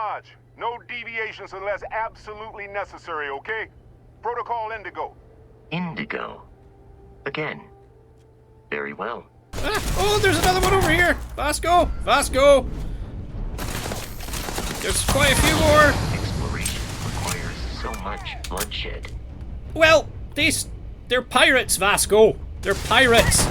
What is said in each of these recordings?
Dodge. No deviations unless absolutely necessary, okay? Protocol Indigo. Indigo. Again. Very well. Ah, oh, there's another one over here! Vasco! Vasco! There's quite a few more! Exploration requires so much bloodshed. Well, they're pirates, Vasco! They're pirates!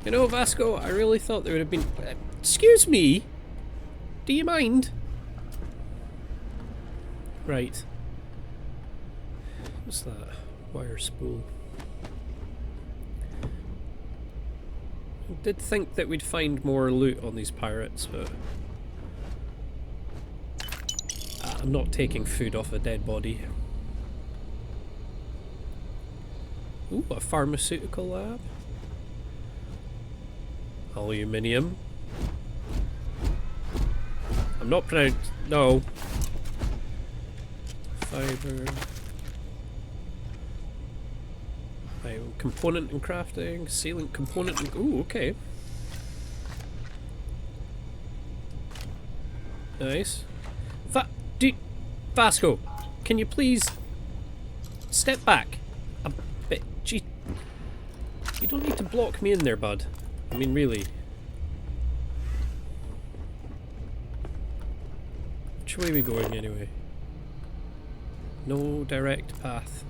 You know, Vasco, I really thought there would have been... excuse me? Do you mind? Right. What's that? Wire spool. I did think that we'd find more loot on these pirates, but... I'm not taking food off a dead body. Ooh, a pharmaceutical lab. Aluminium. I'm not pronounced. No. Fiber. Component and crafting. Sealant component. And, ooh, okay. Nice. Vasco, can you please step back a bit? Gee, you don't need to block me in there, bud. I mean, really. Which way are we going, anyway? No direct path.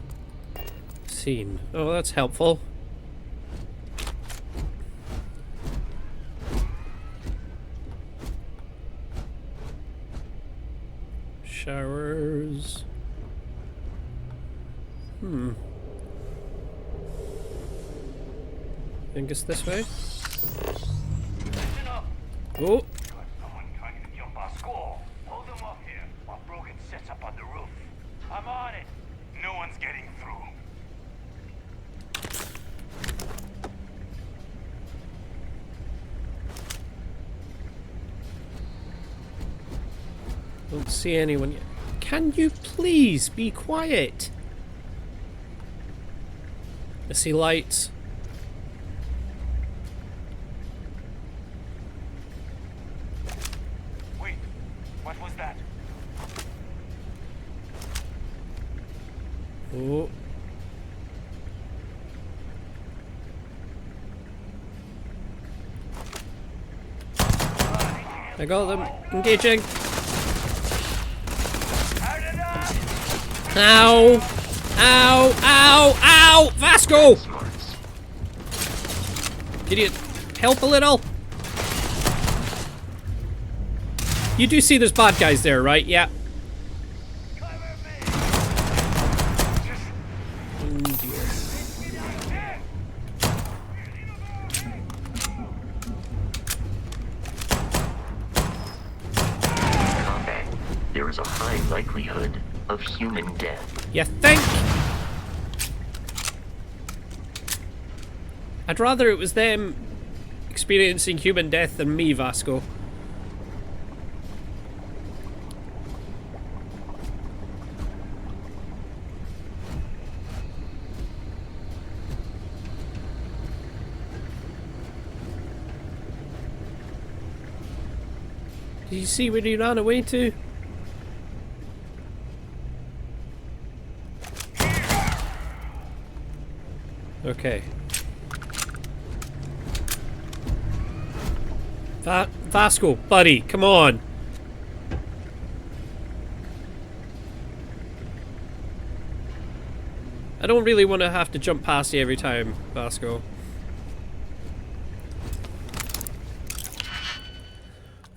Seen. Oh, that's helpful. Showers. I think it's this way. Oh! Someone trying to jump our score. Hold them off here while Brogan sets up on the roof. I'm on it. No one's getting through. Don't see anyone yet. Can you please be quiet? I see lights. Wait, what was that? Oh. I got them. Engaging. Ow! Ow! Ow! Ow! Vasco! Can you help a little? You do see there's bad guys there, right? Yeah. Oh dear. Combat. There is a high likelihood of human death. You think? I'd rather it was them experiencing human death than me, Vasco. Did you see where he ran away to? Okay. Vasco, buddy, come on. I don't really want to have to jump past you every time, Vasco.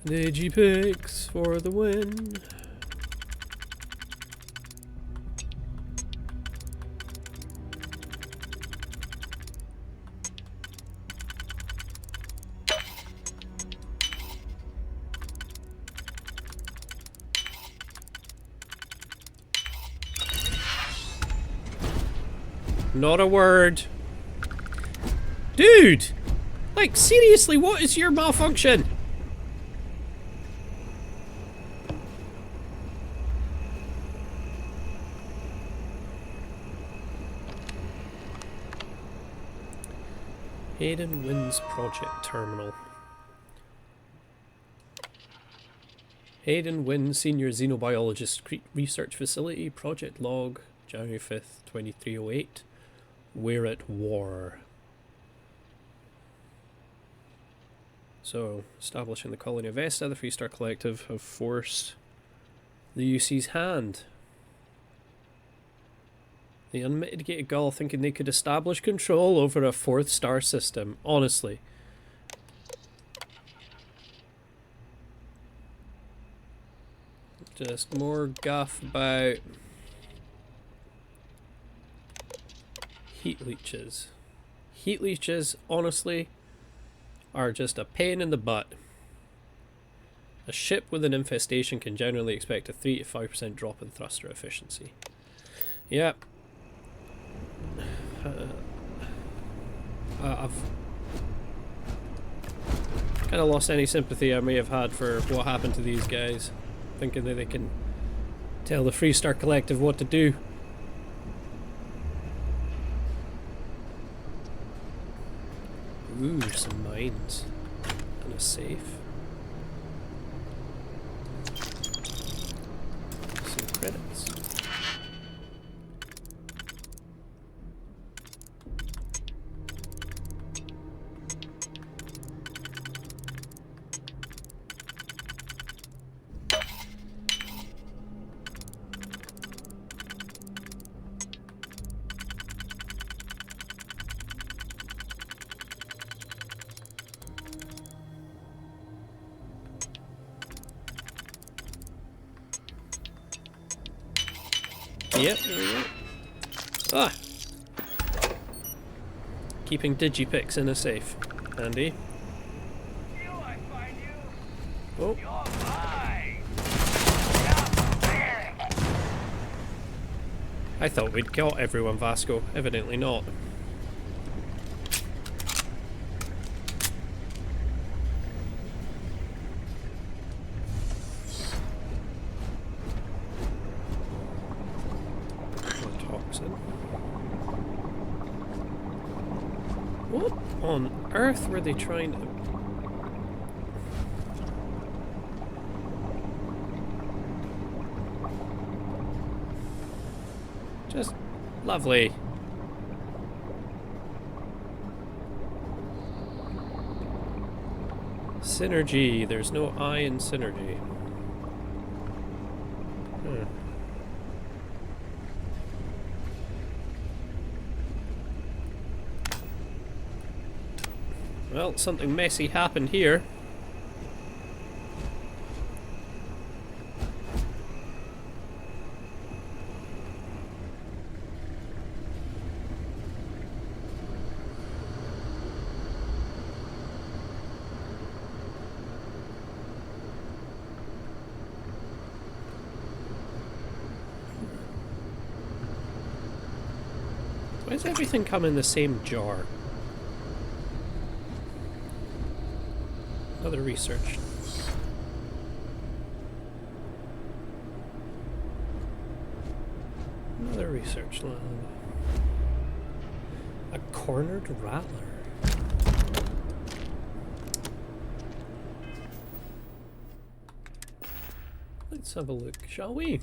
Digipix for the win. Not a word. Dude! Like, seriously, what is your malfunction? Hayden Winds Project Terminal. Hayden Wynn, Senior Xenobiologist, Research Facility, Project Log, January 5th, 2308. We're at war. So, establishing the colony of Vesta, the Freestar Collective have forced the UC's hand. The unmitigated gall thinking they could establish control over a fourth star system. Honestly. Just more guff about heat leeches. Heat leeches, honestly, are just a pain in the butt. A ship with an infestation can generally expect a 3 to 5% drop in thruster efficiency. Yep. I've kind of lost any sympathy I may have had for what happened to these guys, thinking that they can tell the Freestar Collective what to do. Ooh, some mines and a safe. Some credits. Yep, there we go. Ah! Keeping digipics in a safe. Handy. Oh. I thought we'd got everyone, Vasco. Evidently not. What on earth were they trying to... Just lovely. Synergy. There's no I in synergy. Well, something messy happened here. Why does everything come in the same jar? Another research. Another research lab. A cornered rattler. Let's have a look, shall we?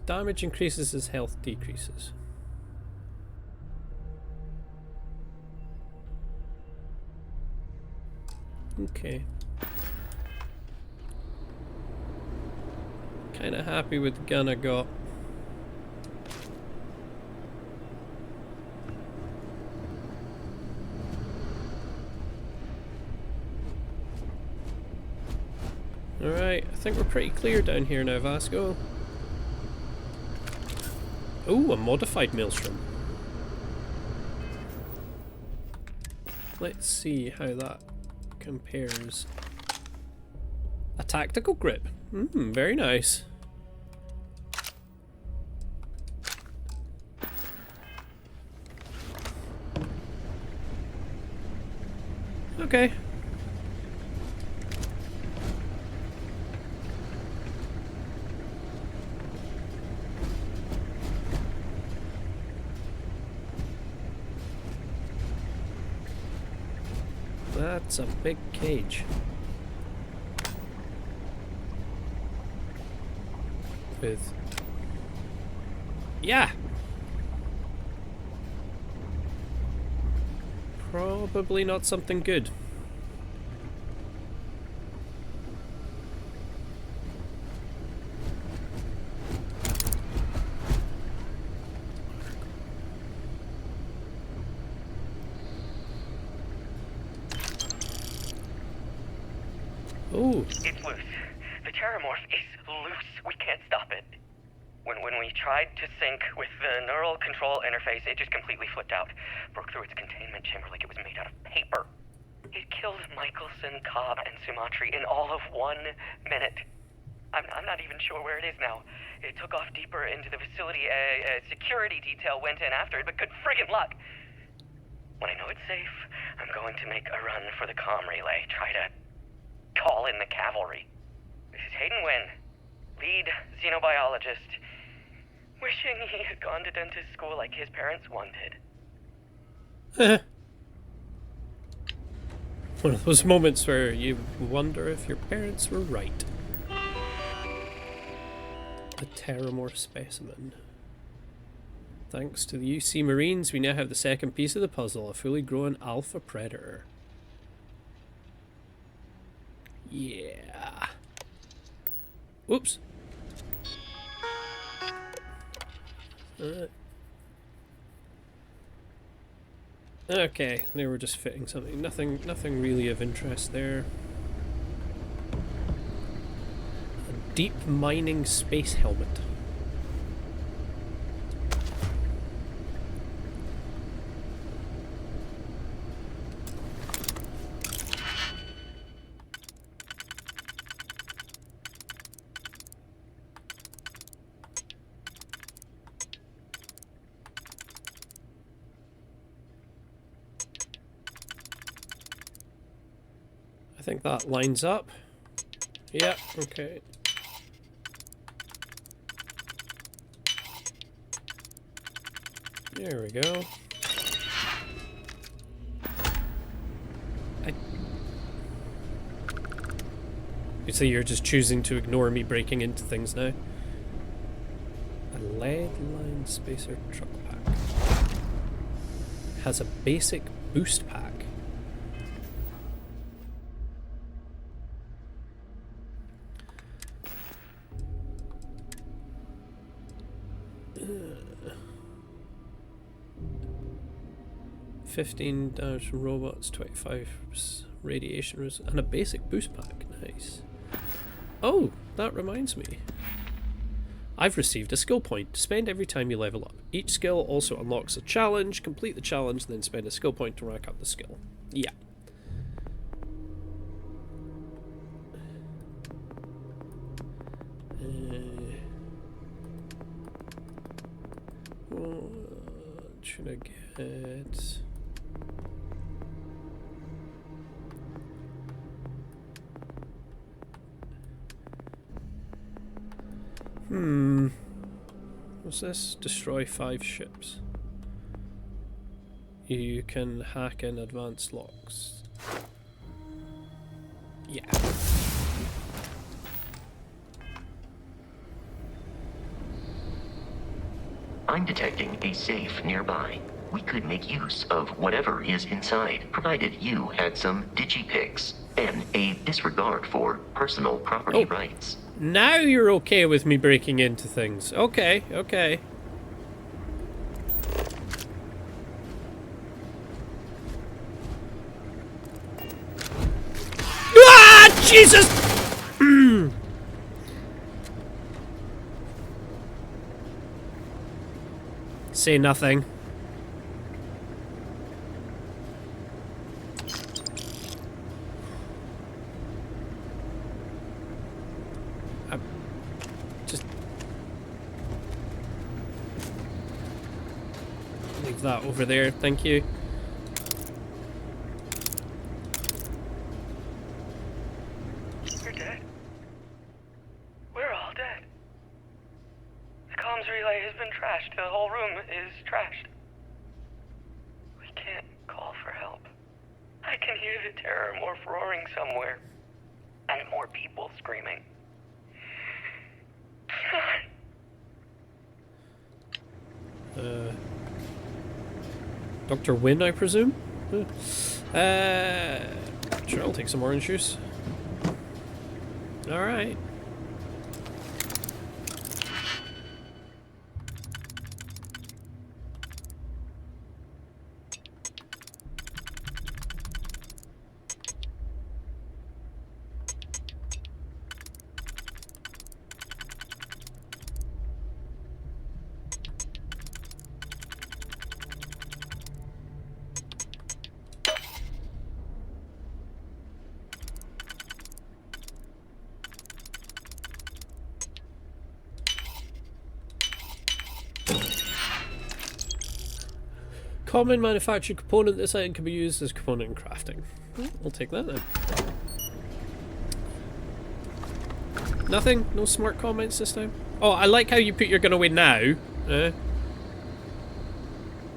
Damage increases as health decreases. Okay. Kinda happy with the gun I got. Alright, I think we're pretty clear down here now, Vasco. Ooh, a modified maelstrom. Let's see how that compares. A tactical grip. Very nice. Okay. It's a big cage. With... yeah! Probably not something good. Oh, It's loose. The terramorph is loose. We can't stop it. When we tried to sync with the neural control interface, it just completely flipped out. Broke through its containment chamber like it was made out of paper. It killed Michelson, Cobb, and Sumatri in all of 1 minute. I'm not even sure where it is now. It took off deeper into the facility. A security detail went in after it, but good friggin' luck. When I know it's safe, I'm going to make a run for the comm relay. Try to call in the cavalry. This is Hayden Wynn, lead xenobiologist. Wishing he had gone to dentist school like his parents wanted. one of those moments where you wonder if your parents were right. A terramorph specimen. Thanks to the UC Marines, we now have the second piece of the puzzle, a fully grown alpha predator. Yeah. Oops. Okay, they were just fitting something. Nothing really of interest there. A deep mining space helmet. I think that lines up. Yeah, okay. There we go. So you're just choosing to ignore me breaking into things now. A lead-lined spacer truck pack. Has a basic boost pack. Uh, 15 damage from robots, 25 radiation and a basic boost pack. Nice. Oh, that reminds me. I've received a skill point to spend every time you level up. Each skill also unlocks a challenge. Complete the challenge, then spend a skill point to rank up the skill. Yeah. What should I get? What's this? Destroy 5 ships. You can hack in advanced locks. Yeah. I'm detecting a safe nearby. We could make use of whatever is inside, provided you had some digipics and a disregard for personal property rights. Now you're okay with me breaking into things. Okay, okay. Ah, Jesus! Say nothing. Just leave that over there, thank you. You're dead. We're all dead. The comms relay has been trashed. The whole room is trashed. We can't call for help. I can hear a terrormorph roaring somewhere. And more people screaming. Dr. Wynn, I presume? Sure, I'll take some orange juice. Alright. Common manufactured component. This item can be used as a component in crafting. I'll take that then. Nothing? No smart comments this time? Oh, I like how you put you're gonna win now.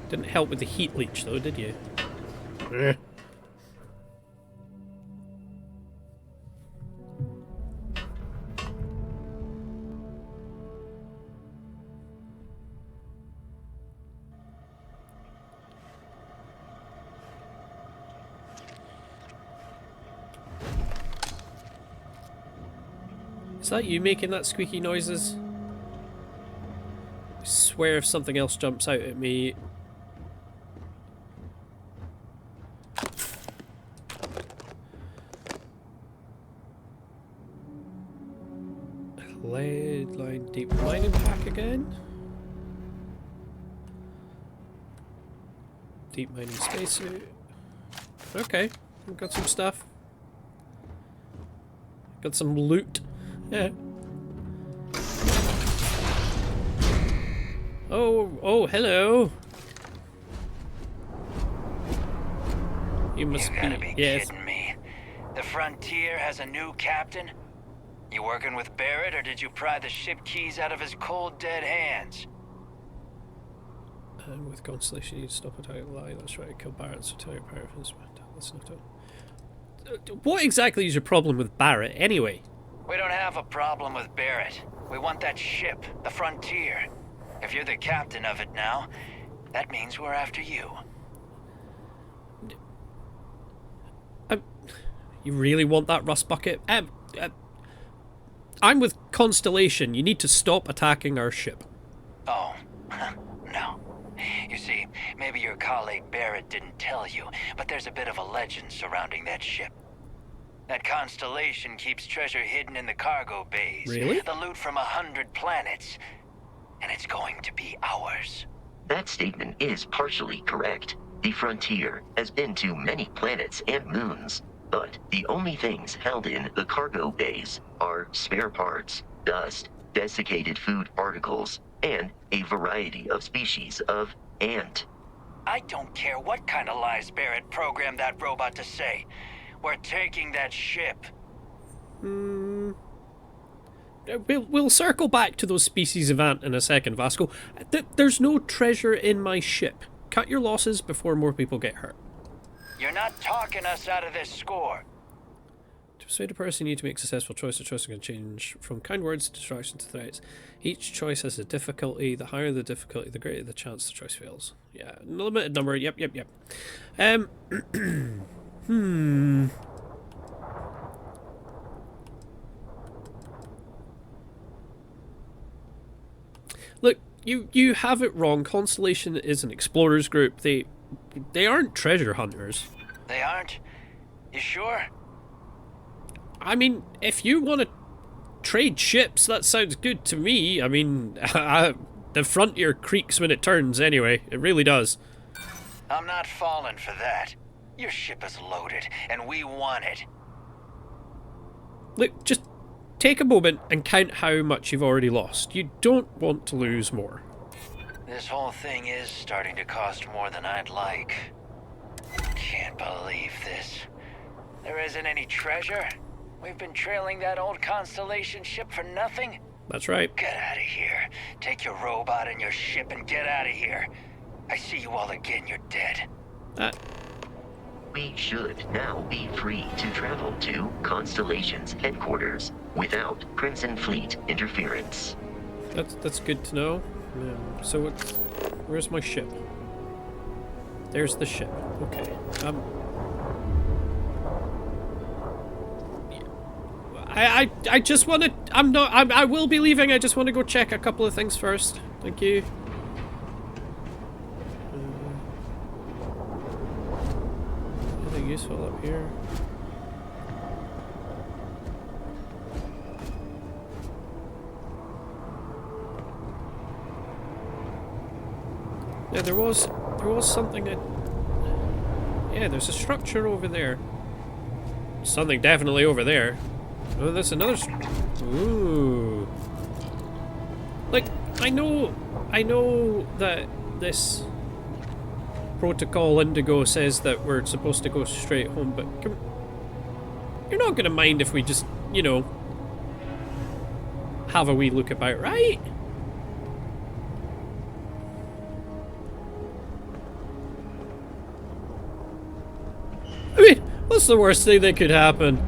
Didn't help with the heat leech though, did you? Is that you making that squeaky noises? I swear if something else jumps out at me... Lead line deep mining pack again? Deep mining spacesuit. Okay, we've got some stuff. Got some loot. Yeah. Oh, hello. You must You gotta be yes. kidding me. The Frontier has a new captain? You working with Barrett, or did you pry the ship keys out of his cold, dead hands? And with Constellation, you need to stop attack lie. That's right. Kill Barrett, so tell your power for this. That's not it. What exactly is your problem with Barrett, anyway? We don't have a problem with Barrett. We want that ship, the Frontier. If you're the captain of it now, that means we're after you. You really want that rust bucket? I'm with Constellation. You need to stop attacking our ship. Oh, no. You see, maybe your colleague Barrett didn't tell you, but there's a bit of a legend surrounding that ship. That Constellation keeps treasure hidden in the cargo bays. Really? The loot from 100 planets. And it's going to be ours. That statement is partially correct. The Frontier has been to many planets and moons, but the only things held in the cargo bays are spare parts, dust, desiccated food particles, and a variety of species of ant. I don't care what kind of lies Barrett programmed that robot to say. We're taking that ship. We'll circle back to those species of ant in a second, Vasco. There's no treasure in my ship. Cut your losses before more people get hurt. You're not talking us out of this score. To persuade a person, you need to make a successful choice. The choice can change from kind words to distraction to threats. Each choice has a difficulty. The higher the difficulty, the greater the chance the choice fails. Yeah, limited number. Yep. Look, you have it wrong. Constellation is an explorers group. They aren't treasure hunters. They aren't? You sure? I mean, if you want to trade ships, that sounds good to me. I mean, the Frontier creaks when it turns anyway. It really does. I'm not falling for that. Your ship is loaded, and we want it. Look, just take a moment and count how much you've already lost. You don't want to lose more. This whole thing is starting to cost more than I'd like. Can't believe this. There isn't any treasure? We've been trailing that old Constellation ship for nothing? That's right. Get out of here. Take your robot and your ship and get out of here. I see you all again, you're dead. We should now be free to travel to Constellation's headquarters without Crimson Fleet interference. That's good to know. So where's my ship? There's the ship. Okay. I just want to. I will be leaving. I just want to go check a couple of things first. Thank you. Anything useful up here? Yeah, there was something. Yeah, there's a structure over there. Something definitely over there. Oh, there's another. Ooh. Like, I know that this protocol Indigo says that we're supposed to go straight home, but you're not gonna mind if we just, you know, have a wee look about, right? I mean, what's the worst thing that could happen?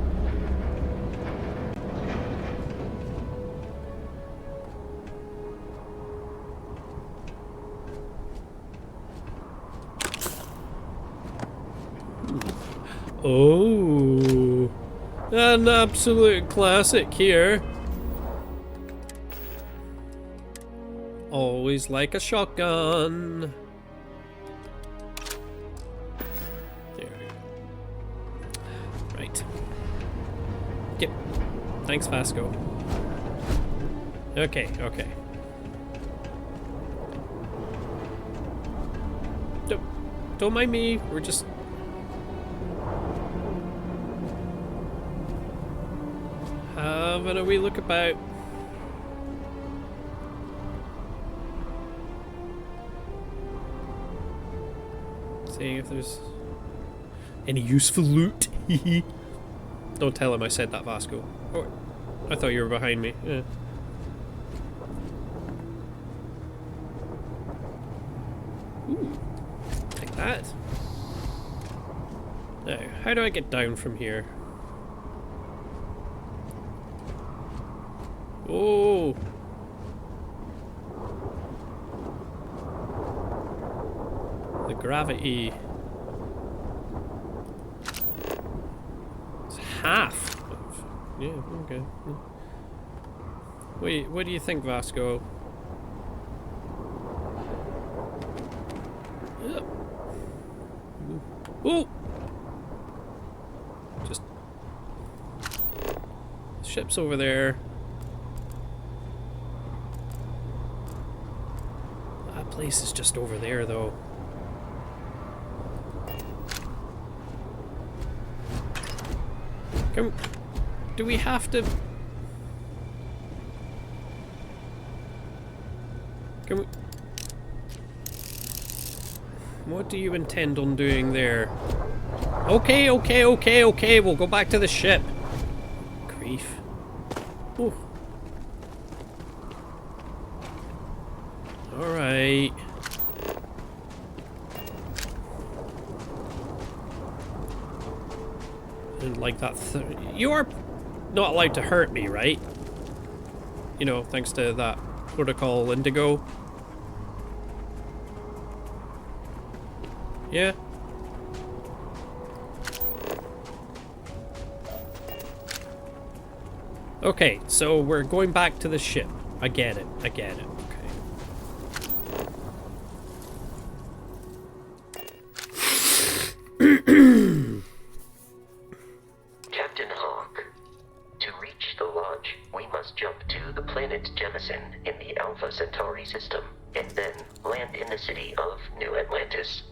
Oh, an absolute classic here. Always like a shotgun. There we go. Right. Yep. Thanks, Vasco. Okay, okay. Don't mind me. We're just... having a wee look about. Seeing if there's any useful loot. Don't tell him I said that, Vasco. Oh, I thought you were behind me. Yeah. Ooh, like that. Now, how do I get down from here? Oh! The gravity. It's half. Yeah, okay. Wait, what do you think, Vasco? Oh! Just... the ship's over there. That place is just over there, though. Do we have to... Can we... What do you intend on doing there? Okay, we'll go back to the ship. Grief. Ooh. Alright. Didn't like that. You're not allowed to hurt me, right? You know, thanks to that protocol Indigo. Yeah. Okay, so we're going back to the ship. I get it. Okay. Captain Hawk, to reach the lodge, we must jump to the planet Jemison in the Alpha Centauri system, and then land in the city of New Atlantis.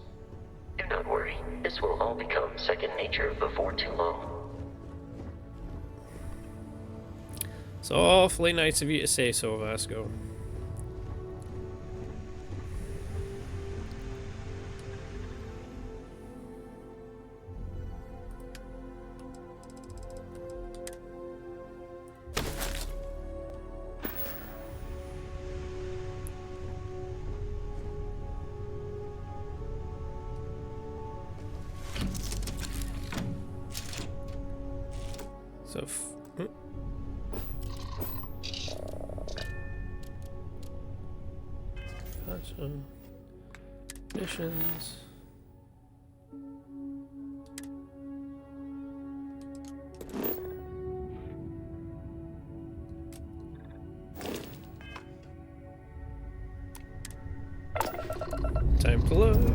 Do not worry, this will all become second nature before too long. It's awfully nice of you to say so, Vasco. So, fashion missions. Time to load.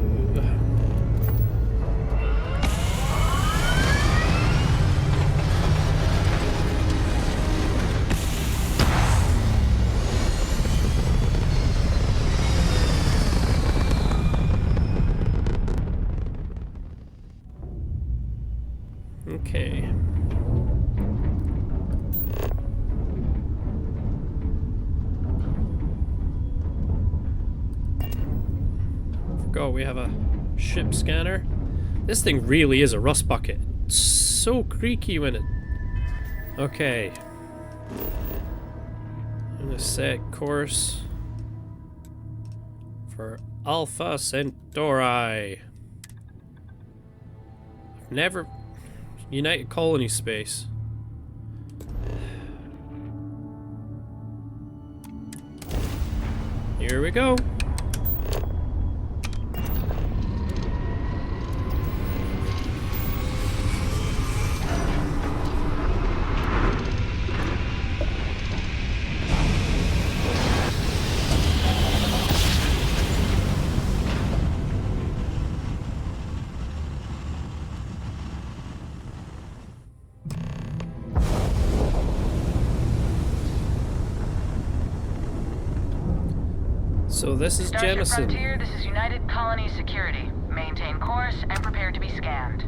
Okay. Forgot we have a ship scanner. This thing really is a rust bucket. It's so creaky when it... Okay. I'm gonna set course for Alpha Centauri. I've never... United Colony Space. Here we go. So this is Starship Jemison. Frontier, this is United Colony Security. Maintain course and prepare to be scanned.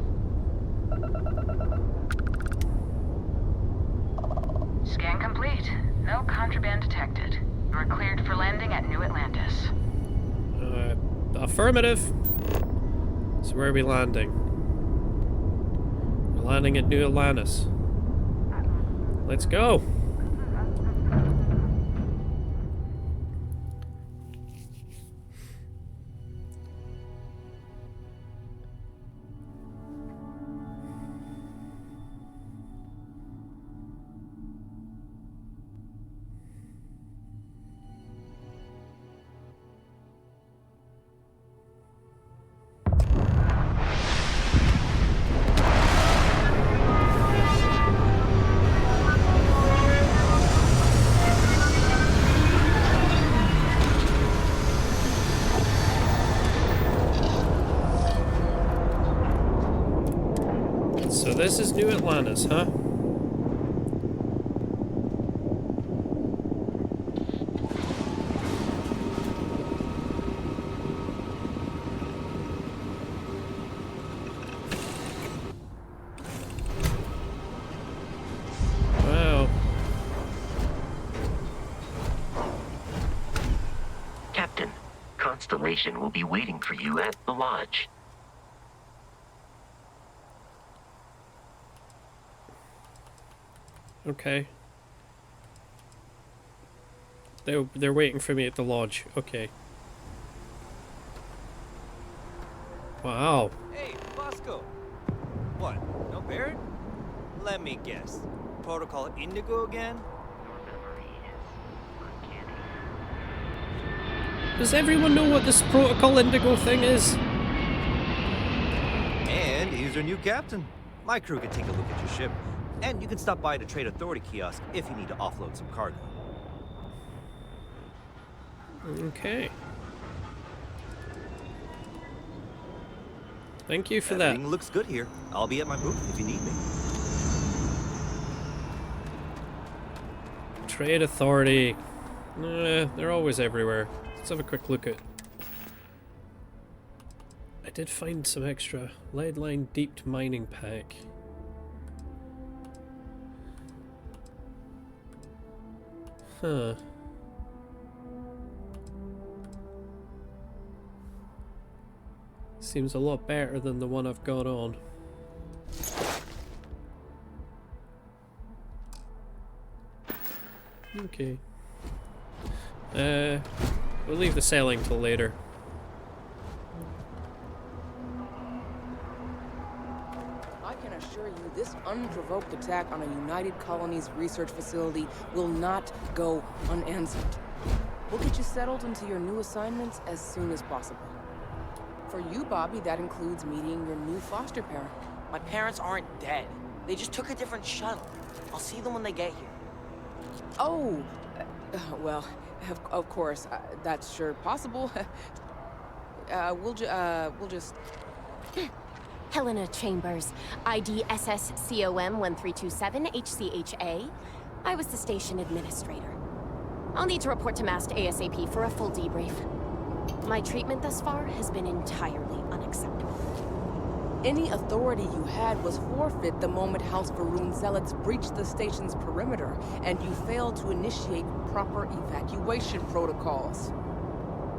Scan complete. No contraband detected. You are cleared for landing at New Atlantis. Affirmative. So where are we landing? We're landing at New Atlantis. Let's go. So this is New Atlantis, huh? Wow. Captain, Constellation will be waiting for you at the lodge. Okay. They're waiting for me at the lodge. Okay. Wow. Hey, Bosco. What? No Barrett? Let me guess. Protocol Indigo again? Does everyone know what this Protocol Indigo thing is? And he's your new captain. My crew can take a look at your ship. And you can stop by the Trade Authority kiosk if you need to offload some cargo. Okay. Thank you for Everything that. looks good here. I'll be at my booth if you need me. Trade Authority. They're always everywhere. Let's have a quick look at... I did find some extra lead line deep mining pack. Huh. Seems a lot better than the one I've got on. Okay. We'll leave the selling till later. I can assure you this unprovoked unprovoked attack on a United Colonies research facility will not go unanswered. We'll get you settled into your new assignments as soon as possible. For you, Bobby, that includes meeting your new foster parent. My parents aren't dead. They just took a different shuttle. I'll see them when they get here. Oh, well, of course, that's sure possible. We'll just... Helena Chambers, ID SSCOM 1327 HCHA. I was the station administrator. I'll need to report to MAST ASAP for a full debrief. My treatment thus far has been entirely unacceptable. Any authority you had was forfeit the moment House Varun zealots breached the station's perimeter, and you failed to initiate proper evacuation protocols.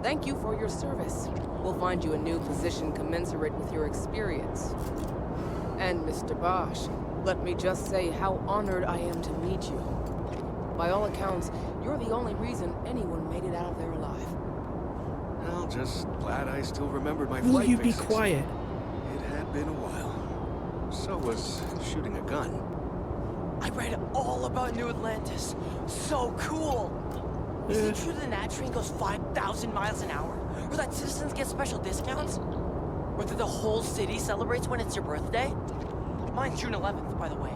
Thank you for your service. We'll find you a new position commensurate with your experience. And Mr. Bosch, let me just say how honored I am to meet you. By all accounts, you're the only reason anyone made it out of there alive. Well, just glad I still remembered my Will flight you be basics. quiet? It had been a while. So was shooting a gun. I read all about New Atlantis. So cool! Is it true the Nat train goes 5,000 miles an hour? Or that citizens get special discounts? Or that the whole city celebrates when it's your birthday? Mine's June 11th, by the way.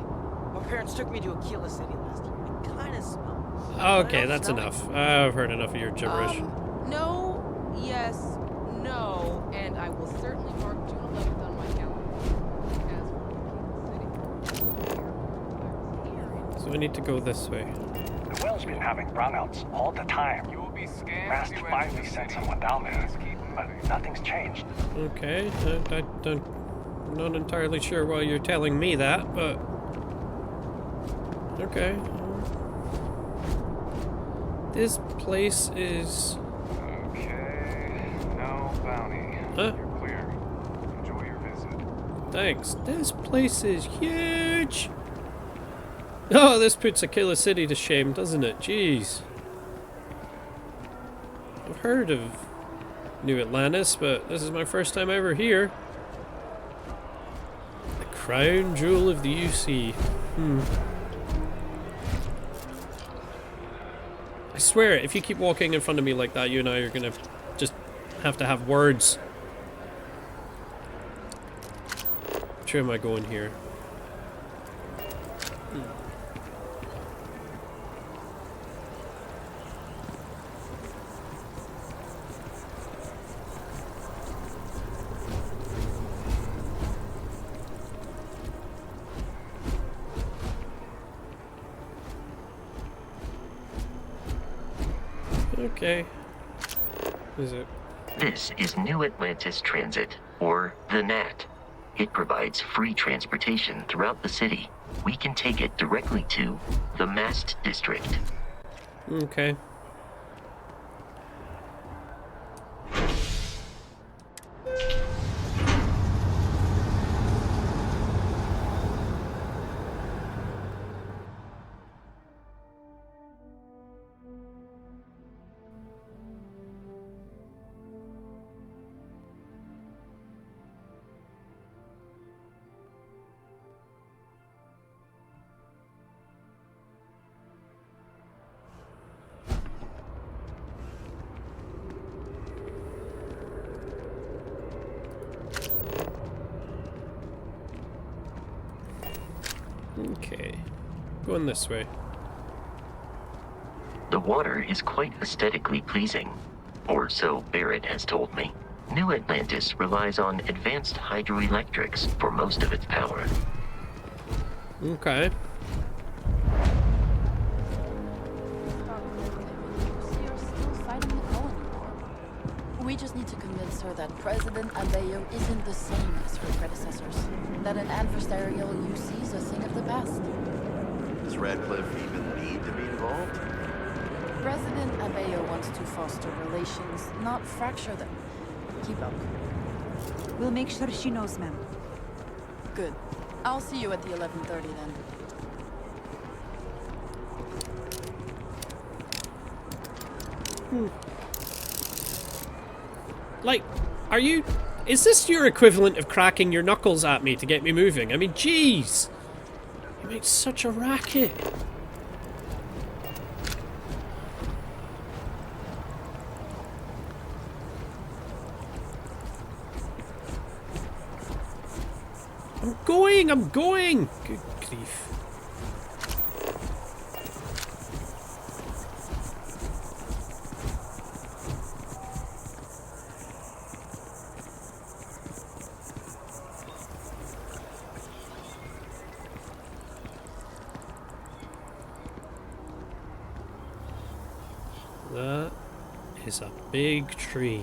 My parents took me to Aquila City last year. It kinda smells. Okay, that's enough. I've heard enough of your gibberish. No, yes, no, and I will certainly mark June 11th on my calendar. So we need to go this way. The well's been having brownouts all the time. You will be scanned. Mast finally sent someone down there, but nothing's changed. Okay, I'm not entirely sure why you're telling me that, but... Okay. This place is... Okay, no bounty. Huh? You're clear. Enjoy your visit. Thanks. This place is huge! Oh, this puts Aquila City to shame, doesn't it? Jeez. I've heard of New Atlantis, but this is my first time ever here. The crown jewel of the UC. I swear, if you keep walking in front of me like that, you and I are gonna just have to have words. Which way am I going here? Okay. Is it? This is New Atlantis Transit, or the NAT. It provides free transportation throughout the city. We can take it directly to the Mast District. Okay. Okay. Going this way. The water is quite aesthetically pleasing, or so Barrett has told me. New Atlantis relies on advanced hydroelectrics for most of its power. Okay. We just need to convince her that President Abeyo isn't the same as her predecessors. That an adversarial UC is a thing of the past. Does Radcliffe even need to be involved? President Abeyo wants to foster relations, not fracture them. Keep up. We'll make sure she knows, ma'am. Good. I'll see you at the 11:30 then. Like, are you... Is this your equivalent of cracking your knuckles at me to get me moving? I mean, jeez! He makes such a racket. I'm going! Good grief. That is a big tree.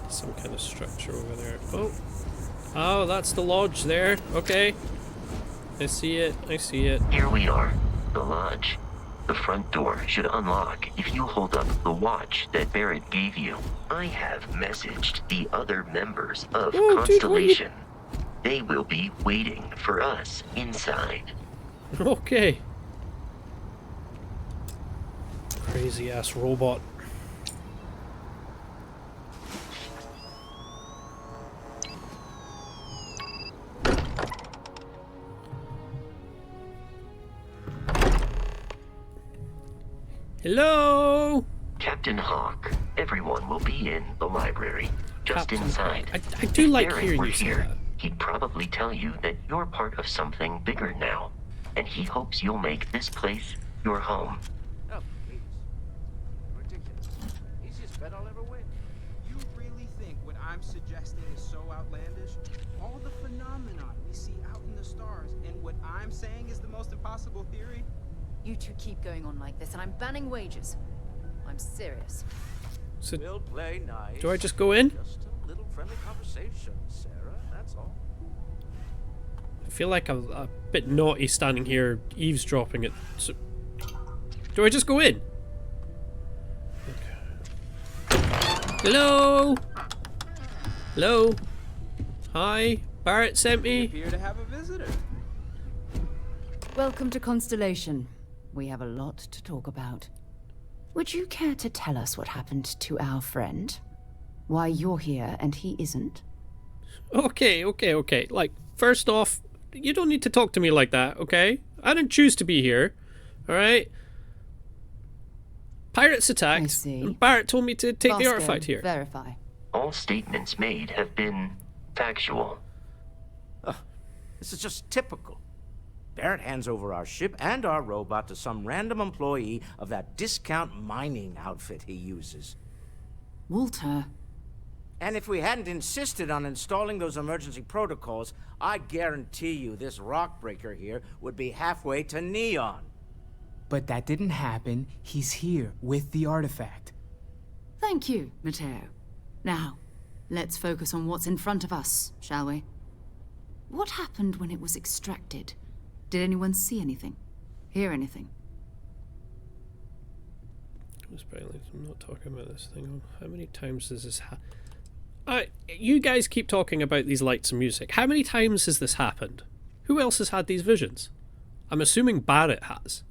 Some kind of structure over there. Oh, that's the lodge there. Okay. I see it. I see it. Here we are. The lodge. The front door should unlock if you hold up the watch that Barrett gave you. I have messaged the other members of Constellation. They will be waiting for us inside. Okay. Crazy ass robot. Hello? Captain Hawk, everyone will be in the library, just Captain inside. I do like Barrett hearing were you say here, that. he'd probably tell you that you're part of something bigger now, and he hopes you'll make this place your home. Oh, please. Ridiculous. Easiest bet I'll ever win. You really think what I'm suggesting is so outlandish? All the phenomenon we see out in the stars, and what I'm saying is the most impossible theory? You two keep going on like this, and I'm banning wages. I'm serious. So, we'll play nice. do I just go in? Just a little friendly conversation, Sarah. That's all. I feel like I'm a bit naughty standing here eavesdropping it. So, do I just go in? Okay. Hello? Hello? Hi? Barrett sent me? Appear to have a visitor. Welcome to Constellation. We have a lot to talk about. Would you care to tell us what happened to our friend? Why you're here and he isn't? Okay. Like, first off, you don't need to talk to me like that, okay? I didn't choose to be here, alright? Pirates attacked, I see. and Barrett told me to take the Vasco, artifact here. Verify. All statements made have been factual. This is just typical. Barrett hands over our ship and our robot to some random employee of that discount mining outfit he uses. Walter. And if we hadn't insisted on installing those emergency protocols, I guarantee you this rock breaker here would be halfway to Neon. But that didn't happen. He's here with the artifact. Thank you, Matteo. Now, let's focus on what's in front of us, shall we? What happened when it was extracted? Did anyone see anything? Hear anything? I'm not talking about this thing. How many times does this you guys keep talking about these lights and music. How many times has this happened? Who else has had these visions? I'm assuming Barrett has.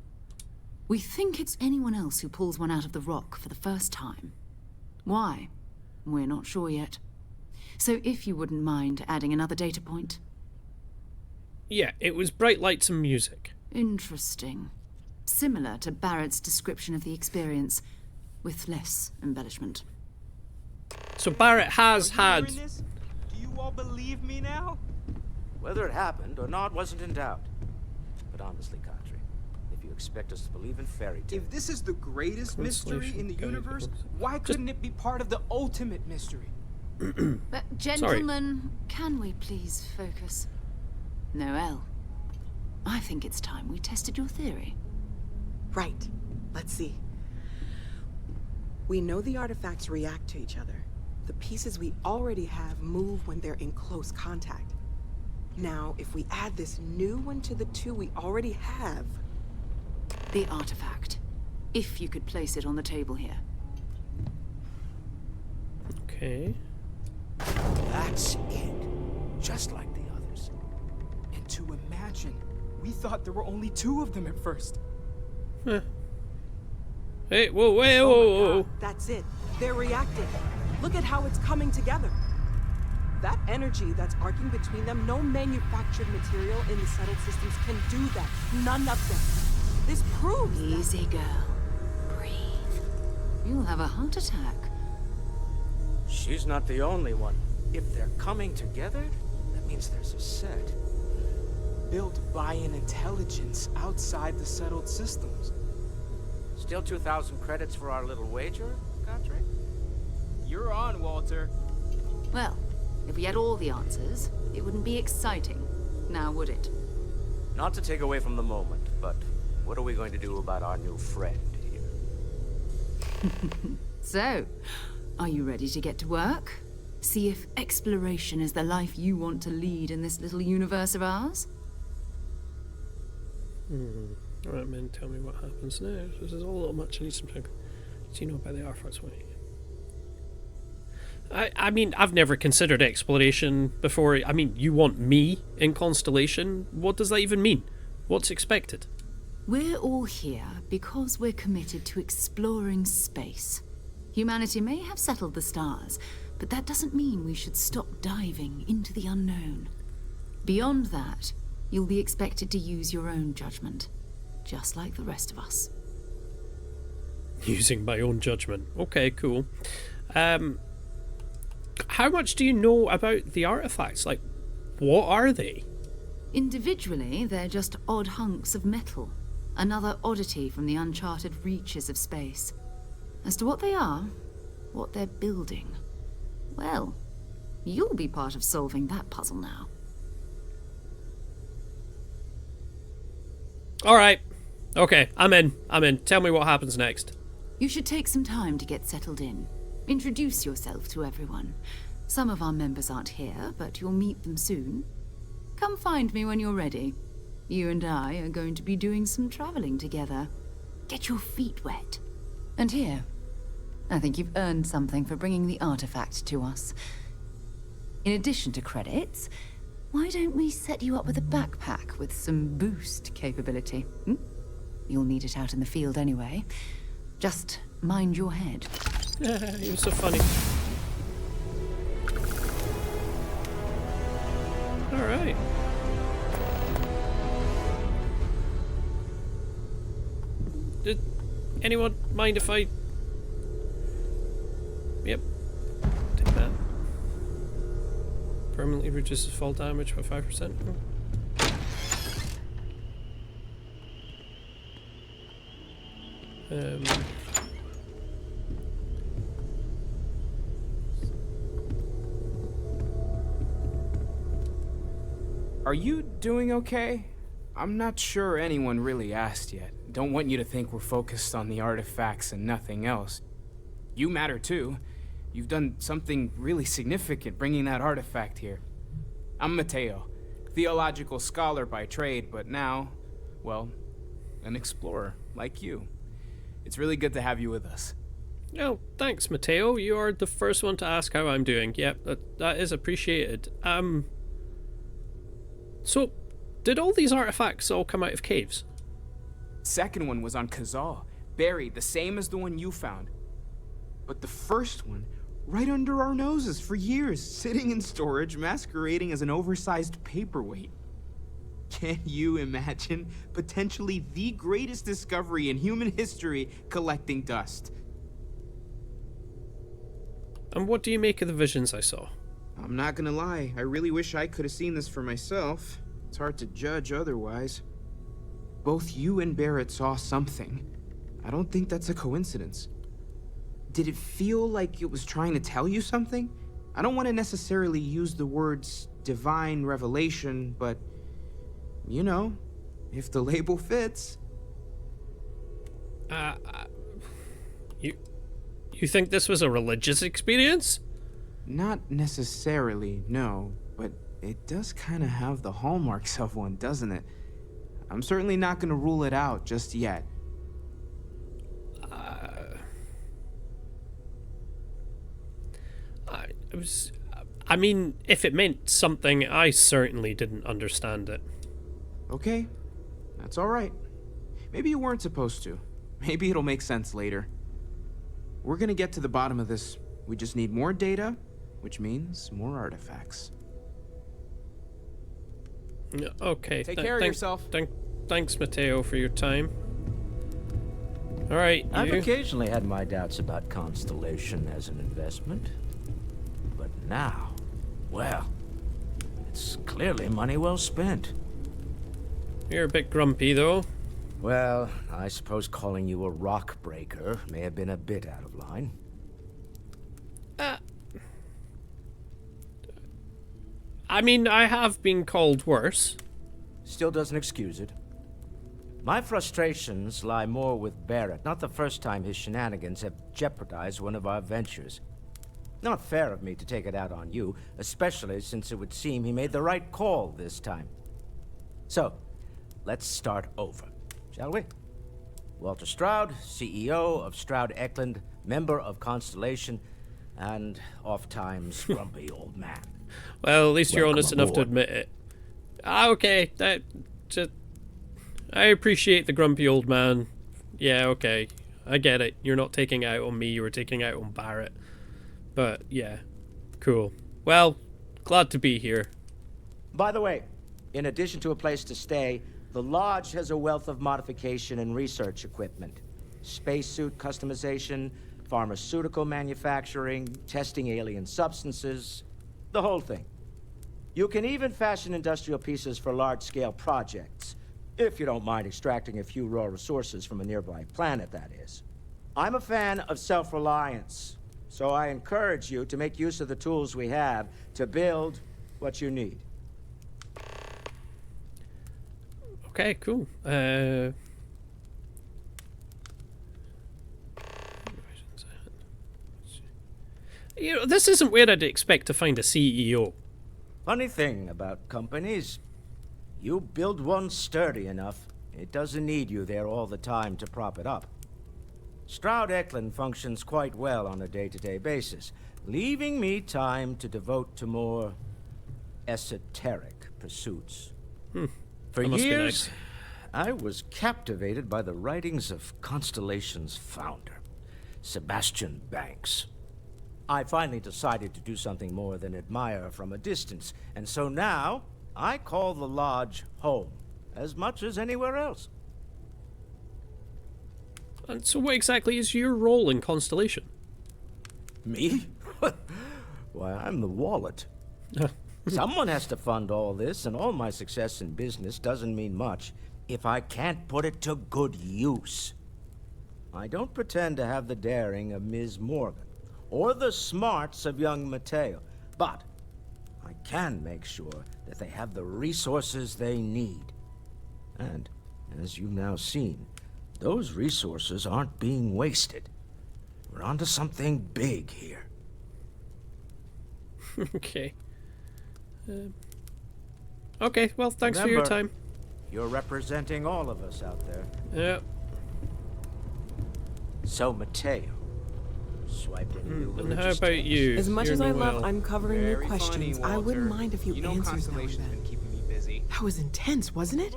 We think it's anyone else who pulls one out of the rock for the first time. Why? We're not sure yet. So if you wouldn't mind adding another data point. Yeah, it was bright lights and music. Interesting. Similar to Barrett's description of the experience, with less embellishment. So Barrett has had... Do you all believe me now? Whether it happened or not wasn't in doubt. But honestly, Kadri, if you expect us to believe in fairy tales... If this is the greatest mystery in the universe, why couldn't it be part of the ultimate mystery? But gentlemen, can we please focus? Noelle, I think it's time we tested your theory. Right. Let's see. We know the artifacts react to each other. The pieces we already have move when they're in close contact. Now, if we add this new one to the two we already have... The artifact. If you could place it on the table here. Okay. That's it. Just like the others. And to imagine We thought there were only 2 of them at first. Huh. Hey, whoa, whoa, whoa, whoa. That's it. They're reacting. Look at how it's coming together. That energy that's arcing between them, no manufactured material in the settled systems can do that. None of them. This proves Easy, girl. Breathe. You'll have a heart attack. She's not the only one. If they're coming together, that means there's a set. Built by an intelligence outside the settled systems. Still 2,000 credits for our little wager, Godric? You're on, Walter. Well, if we had all the answers, it wouldn't be exciting. Now, would it? Not to take away from the moment, but what are we going to do about our new friend here? So, are you ready to get to work? See if exploration is the life you want to lead in this little universe of ours? Alright, man, tell me what happens next. This is all a little much. I need some time. Do you know about the artifacts? Wait. I mean, I've never considered exploration before. I mean, you want me in Constellation? What does that even mean? What's expected? We're all here because we're committed to exploring space. Humanity may have settled the stars, but that doesn't mean we should stop diving into the unknown. Beyond that, you'll be expected to use your own judgment, just like the rest of us. Using my own judgment. Okay, cool. How much do you know about the artifacts? Like, what are they? Individually, they're just odd hunks of metal. Another oddity from the uncharted reaches of space. As to what they are, what they're building, well, you'll be part of solving that puzzle now. Alright. Okay, I'm in. Tell me what happens next. You should take some time to get settled in. Introduce yourself to everyone. Some of our members aren't here, but you'll meet them soon. Come find me when you're ready. You and I are going to be doing some traveling together. Get your feet wet. And here, I think you've earned something for bringing the artifact to us. In addition to credits, why don't we set you up with a backpack with some boost capability? You'll need it out in the field anyway. Just mind your head. You're so funny. Alright. Did anyone mind if I... Yep. Take that. Permanently reduces fall damage by 5%. Are you doing okay? I'm not sure anyone really asked yet. Don't want you to think we're focused on the artifacts and nothing else. You matter too. You've done something really significant bringing that artifact here. I'm Mateo, theological scholar by trade, but now, well, an explorer like you. It's really good to have you with us. Oh, thanks, Mateo. You are the first one to ask how I'm doing. Yep, that is appreciated. So, did all these artifacts all come out of caves? Second one was on Kazal, buried, the same as the one you found. But the first one, right under our noses for years, sitting in storage, masquerading as an oversized paperweight. Can you imagine potentially the greatest discovery in human history collecting dust? And what do you make of the visions I saw? I'm not gonna lie, I really wish I could have seen this for myself. It's hard to judge otherwise. Both you and Barrett saw something. I don't think that's a coincidence. Did it feel like it was trying to tell you something? I don't want to necessarily use the words divine revelation, but you know, if the label fits. You think this was a religious experience? Not necessarily, no, but it does kind of have the hallmarks of one, doesn't it? I'm certainly not going to rule it out just yet. I mean, if it meant something, I certainly didn't understand it. Okay, That's all right. Maybe you weren't supposed to. Maybe it'll make sense later. We're gonna get to the bottom of this. We just need more data, which means more artifacts. Yeah, okay. Take care of yourself. Thanks, Mateo, for your time. All right, I've you. occasionally had my doubts about Constellation as an investment. But now, well, it's clearly money well spent. You're a bit grumpy, though. Well, I suppose calling you a rock breaker may have been a bit out of line. I mean, I have been called worse. Still doesn't excuse it. My frustrations lie more with Barrett. Not the first time his shenanigans have jeopardized one of our ventures. Not fair of me to take it out on you, especially since it would seem he made the right call this time. So, let's start over, shall we? Walter Stroud, CEO of Stroud Eklund, member of Constellation, and oft-times grumpy old man. Well, at least you're Welcome honest enough to aboard. admit it. Okay. I appreciate the grumpy old man. Yeah, okay. I get it. You're not taking it out on me, you were taking it out on Barrett. But, yeah. Cool. Well, glad to be here. By the way, in addition to a place to stay, the Lodge has a wealth of modification and research equipment. Spacesuit customization, pharmaceutical manufacturing, testing alien substances, the whole thing. You can even fashion industrial pieces for large-scale projects, if you don't mind extracting a few raw resources from a nearby planet, that is. I'm a fan of self-reliance, so I encourage you to make use of the tools we have to build what you need. Okay, cool. You know, this isn't where I'd expect to find a CEO. Funny thing about companies, you build one sturdy enough, it doesn't need you there all the time to prop it up. Stroud Eklund functions quite well on a day-to-day basis, leaving me time to devote to more esoteric pursuits. For That must be years, nice. I was captivated by the writings of Constellation's founder, Sebastian Banks. I finally decided to do something more than admire from a distance, and so now I call the Lodge home, as much as anywhere else. And so what exactly is your role in Constellation? Me? Why, I'm the wallet. Someone has to fund all this, and all my success in business doesn't mean much if I can't put it to good use. I don't pretend to have the daring of Ms. Morgan, or the smarts of young Mateo, but I can make sure that they have the resources they need. And, as you've now seen, those resources aren't being wasted. We're onto something big here. Okay. Okay, well, thanks for your Remember, time. You're representing all of us out there. Yeah. So, Mateo, swipe into your And how religious about text. you? As much You're as I Noel. love uncovering new Very questions, funny, I wouldn't Walter. mind if you, You know answered now and Constellation's then. been keeping me busy. That was intense, wasn't it?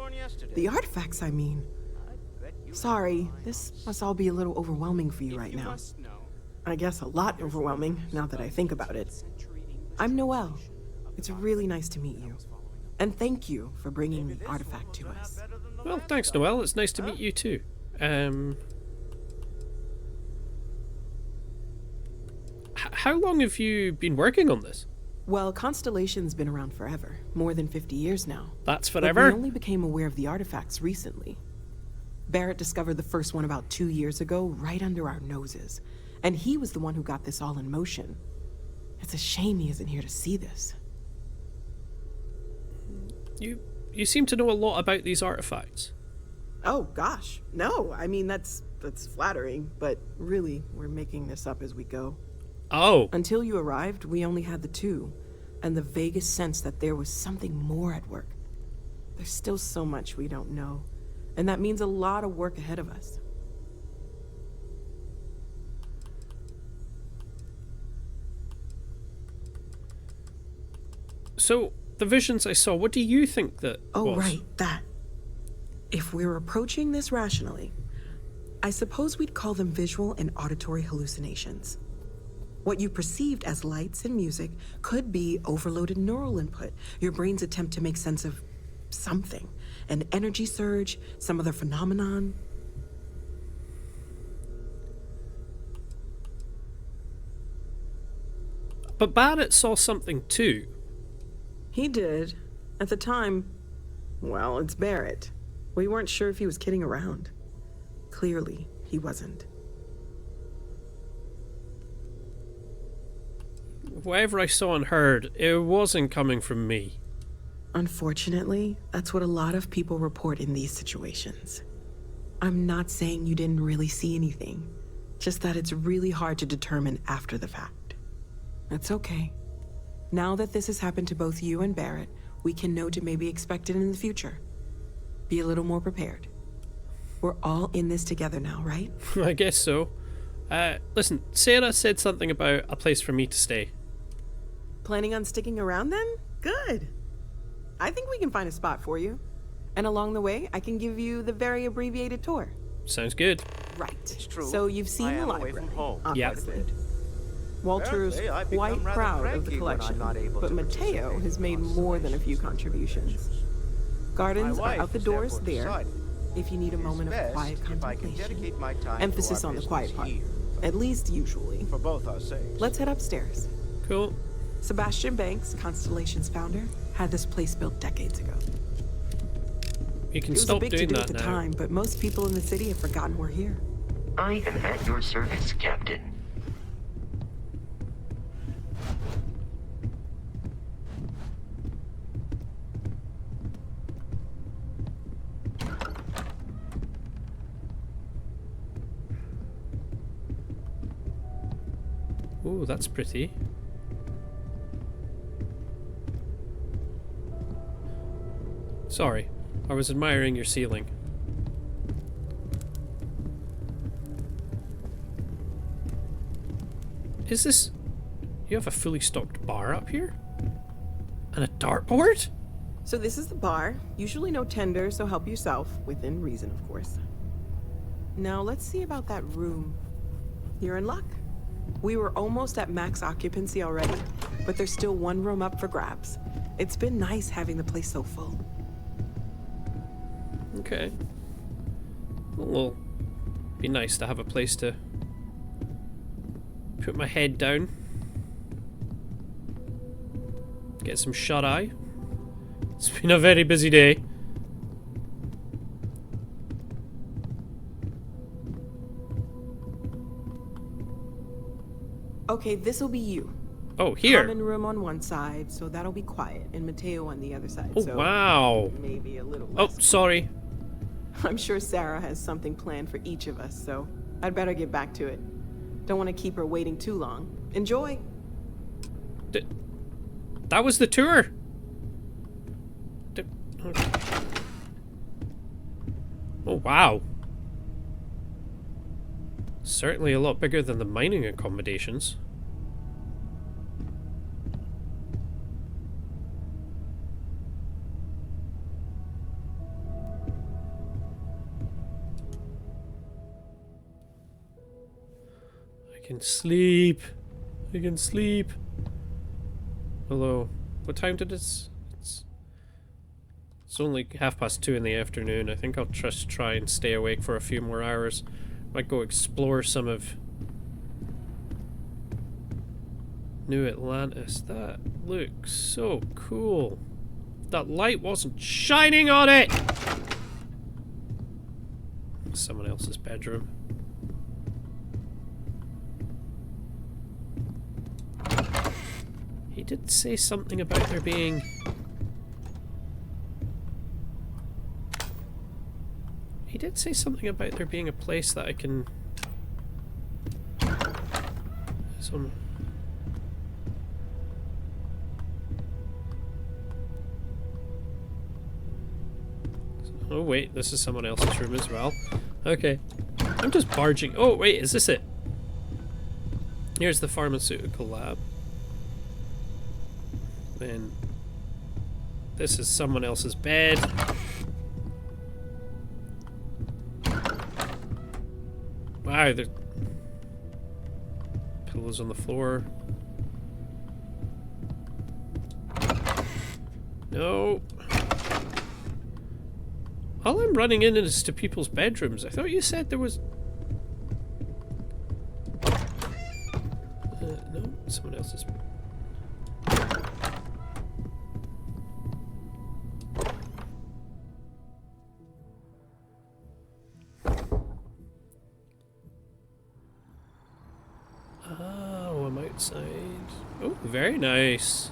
The artifacts, I mean. Sorry, this must all be a little overwhelming for you right now. I guess a lot overwhelming, now that I think about it. I'm Noel. It's really nice to meet you. And thank you for bringing the artifact to us. Well, thanks, Noel. It's nice to meet you too. How long have you been working on this? Well, Constellation's been around forever, more than 50 years now. That's But forever? we only became aware of the artifacts recently. Barrett discovered the first one about 2 years ago, right under our noses. And he was the one who got this all in motion. It's a shame he isn't here to see this. You seem to know a lot about these artifacts. Oh, gosh. No, I mean, that's flattering, but really, we're making this up as we go. Oh. Until you arrived, we only had the two, and the vaguest sense that there was something more at work. There's still so much we don't know, and that means a lot of work ahead of us. So, the visions I saw, what do you think that Oh, was? right, that. If we're approaching this rationally, I suppose we'd call them visual and auditory hallucinations. What you perceived as lights and music could be overloaded neural input, your brain's attempt to make sense of something. An energy surge, some other phenomenon. But Barrett saw something too. He did. At the time, well, it's Barrett. We weren't sure if he was kidding around. Clearly, he wasn't. Whatever I saw and heard, it wasn't coming from me. Unfortunately, that's what a lot of people report in these situations. I'm not saying you didn't really see anything, just that it's really hard to determine after the fact. That's okay. Now that this has happened to both you and Barrett, we can know to maybe expect it in the future. Be a little more prepared. We're all in this together now, right? I guess so. Listen, Sarah said something about a place for me to stay. Planning on sticking around then? Good. I think we can find a spot for you. And along the way, I can give you the very abbreviated tour. Sounds good. Right. It's true. So you've seen I the am library. away from home. Obviously. Walter's Apparently, I've become quite rather proud of the cranky when I'm collection, not able but to Mateo participate has in made more than a few contributions. Gardens My are out the wife doors has there, decided if you need a moment of best quiet if I can contemplation. dedicate my time to Emphasis our on the business quiet part, here, at least usually. for both our sakes. Let's head upstairs. Cool. Sebastian Banks, Constellation's founder, had this place built decades ago. You can It was stop a big doing to-do that at the now. time, but most people in the city have forgotten we're here. I am at your service, Captain. Ooh, that's pretty. Sorry, I was admiring your ceiling. Is this... You have a fully stocked bar up here? And a dartboard? So this is the bar. Usually no tender, so help yourself. Within reason, of course. Now let's see about that room. You're in luck. We were almost at max occupancy already, but there's still one room up for grabs. It's been nice having the place so full. Okay. Well, be nice to have a place to put my head down. Get some shut-eye. It's been a very busy day. Okay, this'll be you. Oh, here. Common room on one side, so that'll be quiet, and Mateo on the other side. Oh, so wow. Maybe a little Oh, less. sorry. I'm sure Sarah has something planned for each of us, so I'd better get back to it. Don't want to keep her waiting too long. Enjoy. That was the tour. Oh, wow. Certainly a lot bigger than the mining accommodations. I can sleep. I can sleep. Although, what time did it's only 2:30 in the afternoon. I think I'll just try and stay awake for a few more hours. Might go explore some of New Atlantis. That looks so cool. That light wasn't shining on it! Someone else's bedroom. He did say something about there being... He did say something about there being a place that I can... Some... Oh wait, this is someone else's room as well. Okay. I'm just barging... Oh wait, is this it? Here's the pharmaceutical lab. Then... This is someone else's bed. Wow, there's pillows on the floor. No. All I'm running in is to people's bedrooms. I thought you said there was... no, someone else's. Oh, I'm outside. Oh, very nice.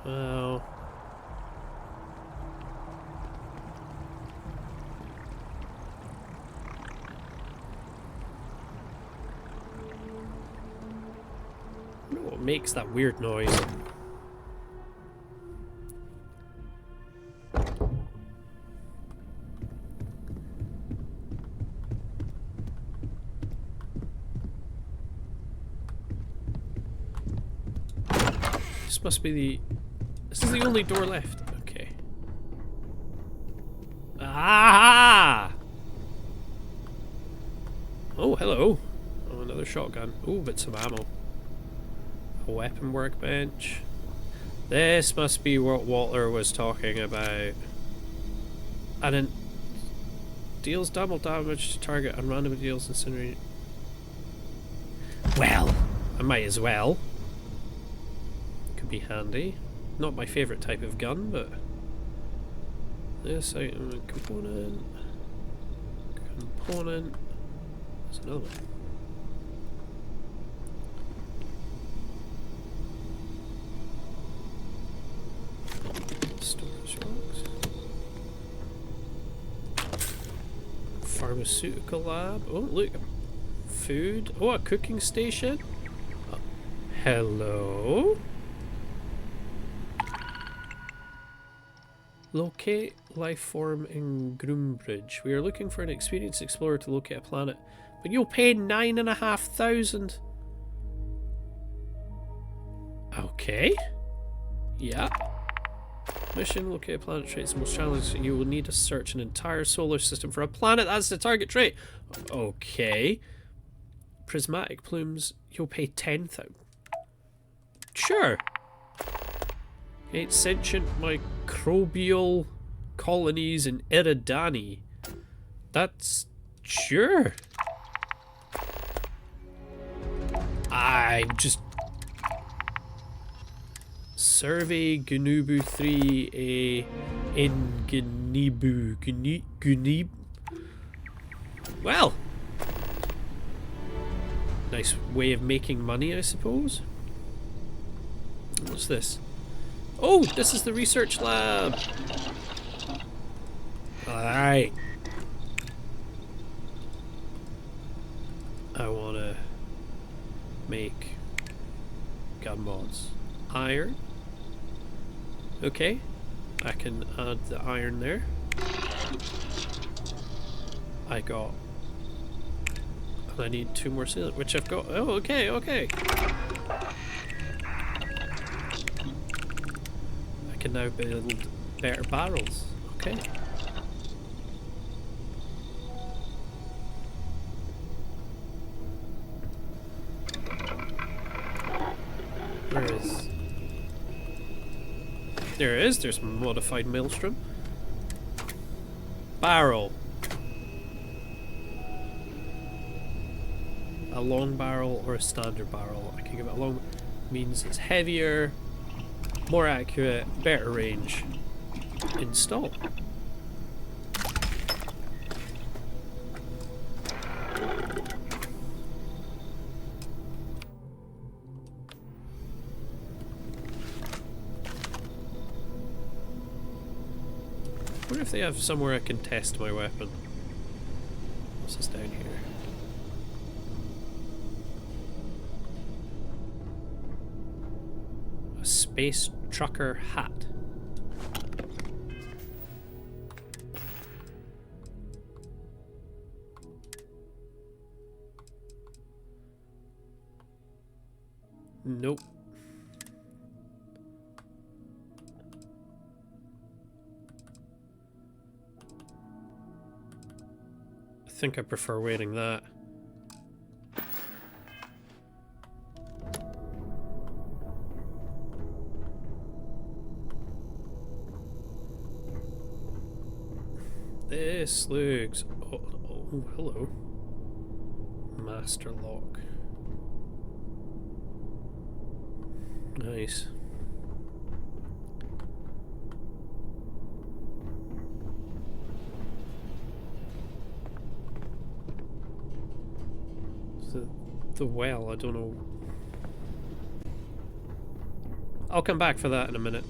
Wow. I wonder what makes that weird noise. This must be the... This is the only door left. Okay. Ah! Oh, hello. Oh, another shotgun. Oh, but some ammo. A weapon workbench. This must be what Walter was talking about. And it deals double damage to target and randomly deals incinerate. Well, I might as well. Could be handy. Not my favourite type of gun, but this item component. There's another one. Storage rocks. Pharmaceutical lab. Oh, look. Food. Oh, a cooking station. Hello? Locate life form in Groombridge. We are looking for an experienced explorer to locate a planet, but you'll pay 9,500. Okay. Yeah. Mission, locate a planet trait is the most challenging. You will need to search an entire solar system for a planet. That's the target trait. Okay. Prismatic plumes. You'll pay 10,000. Sure. 8 sentient microbial colonies in Eridani. That's... sure. I'm just... Survey Gnubu 3 in Gnibu. Gnib. Well. Nice way of making money, I suppose. What's this? Oh, this is the research lab. Alright. I want to make gun mods. Iron. Okay. I can add the iron there. I got... I need 2 more sealant, which I've got... Oh, okay, okay. I can now build better barrels. Okay. Where is... There it is. There's modified maelstrom. Barrel. A long barrel or a standard barrel. I can give it a long... means it's heavier, more accurate, better range. Install. I wonder if they have somewhere I can test my weapon. What's this down here? A space trucker hat. Nope. think I prefer wearing that. This looks... Oh, hello. Master lock. Nice. The well, I don't know. I'll come back for that in a minute.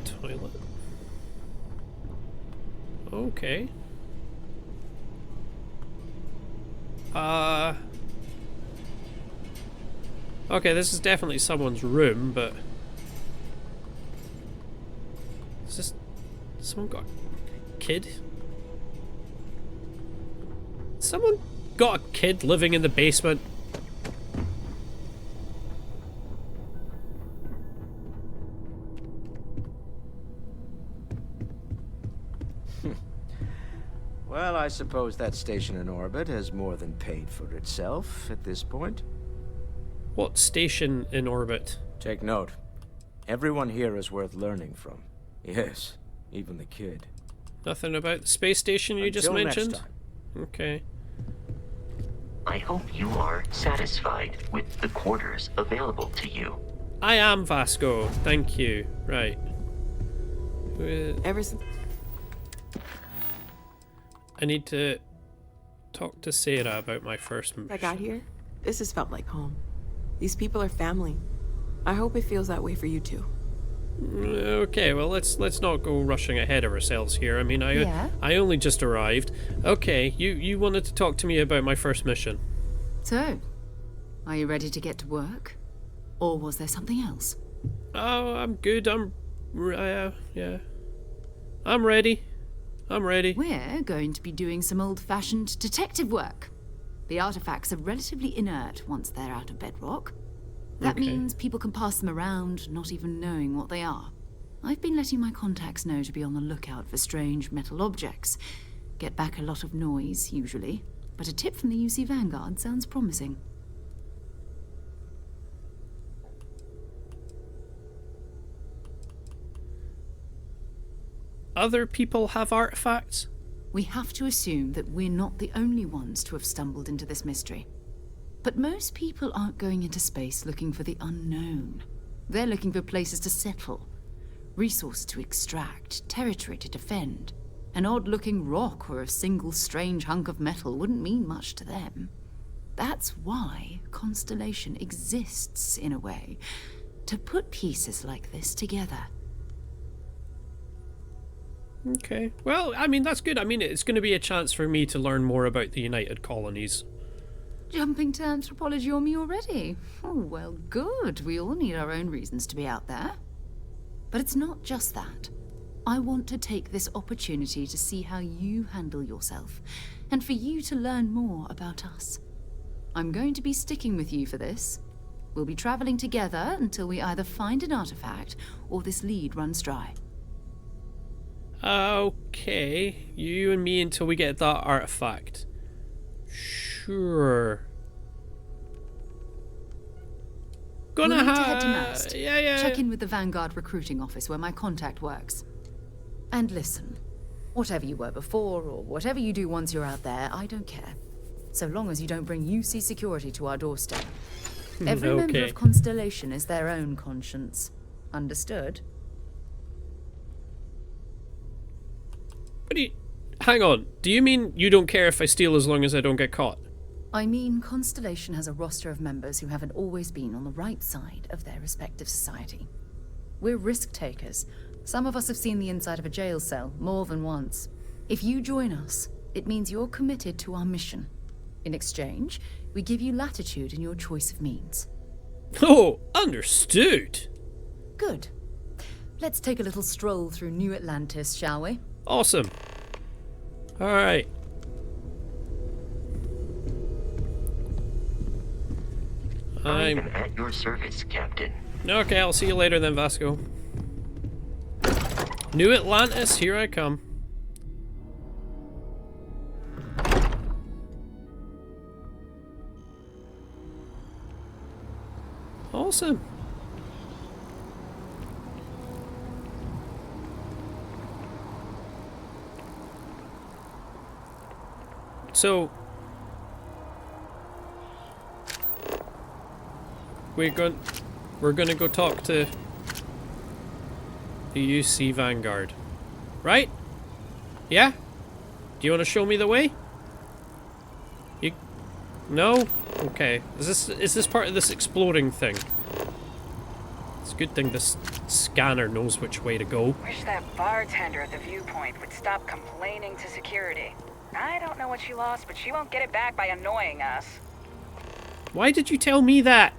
Toilet. Okay. Okay, this is definitely someone's room, but... Is this... Someone got a kid? Someone got a kid living in the basement? Well, I suppose that station in orbit has more than paid for itself at this point. What station in orbit? Take note. Everyone here is worth learning from. Yes, even the kid. Nothing about the space station you just mentioned? Next time. Okay. I hope you are satisfied with the quarters available to you. I am, Vasco. Thank you. Right. Ever since I need to talk to Sarah about my first mission. I got here, this has felt like home. These people are family. I hope it feels that way for you too. Okay, well let's not go rushing ahead of ourselves here. I mean, I only just arrived. Okay, you wanted to talk to me about my first mission. So, are you ready to get to work? Or was there something else? Oh, I'm good. Yeah. I'm ready. We're going to be doing some old-fashioned detective work. The artifacts are relatively inert once they're out of bedrock. That means people can pass them around, not even knowing what they are. I've been letting my contacts know to be on the lookout for strange metal objects. Get back a lot of noise, usually. But a tip from the UC Vanguard sounds promising. Other people have artifacts? We have to assume that we're not the only ones to have stumbled into this mystery. But most people aren't going into space looking for the unknown. They're looking for places to settle, resources to extract, territory to defend. An odd-looking rock or a single strange hunk of metal wouldn't mean much to them. That's why Constellation exists, in a way, to put pieces like this together. Okay. Well, I mean, that's good. I mean, it's going to be a chance for me to learn more about the United Colonies. Jumping to anthropology on me already? Oh, well, good. We all need our own reasons to be out there. But it's not just that. I want to take this opportunity to see how you handle yourself, and for you to learn more about us. I'm going to be sticking with you for this. We'll be traveling together until we either find an artifact or this lead runs dry. Okay, you and me until we get that artifact. Sure. Gonna we'll need to head to Mast. Yeah. Check in with the Vanguard recruiting office where my contact works. And listen, whatever you were before or whatever you do once you're out there, I don't care. So long as you don't bring UC security to our doorstep. Every member of Constellation is their own conscience. Understood? What do you... Hang on. Do you mean you don't care if I steal as long as I don't get caught? I mean, Constellation has a roster of members who haven't always been on the right side of their respective society. We're risk takers. Some of us have seen the inside of a jail cell more than once. If you join us, it means you're committed to our mission. In exchange, we give you latitude in your choice of means. Oh, understood. Good. Let's take a little stroll through New Atlantis, shall we? Awesome. All right. I'm at your service, Captain. Okay, I'll see you later then, Vasco. New Atlantis, here I come. Awesome. So we're gonna go talk to the UC Vanguard, right? Yeah? Do you want to show me the way? You? No? Okay. Is this part of this exploring thing? It's a good thing this scanner knows which way to go. Wish that bartender at the viewpoint would stop complaining to security. I don't know what she lost, but she won't get it back by annoying us. Why did you tell me that?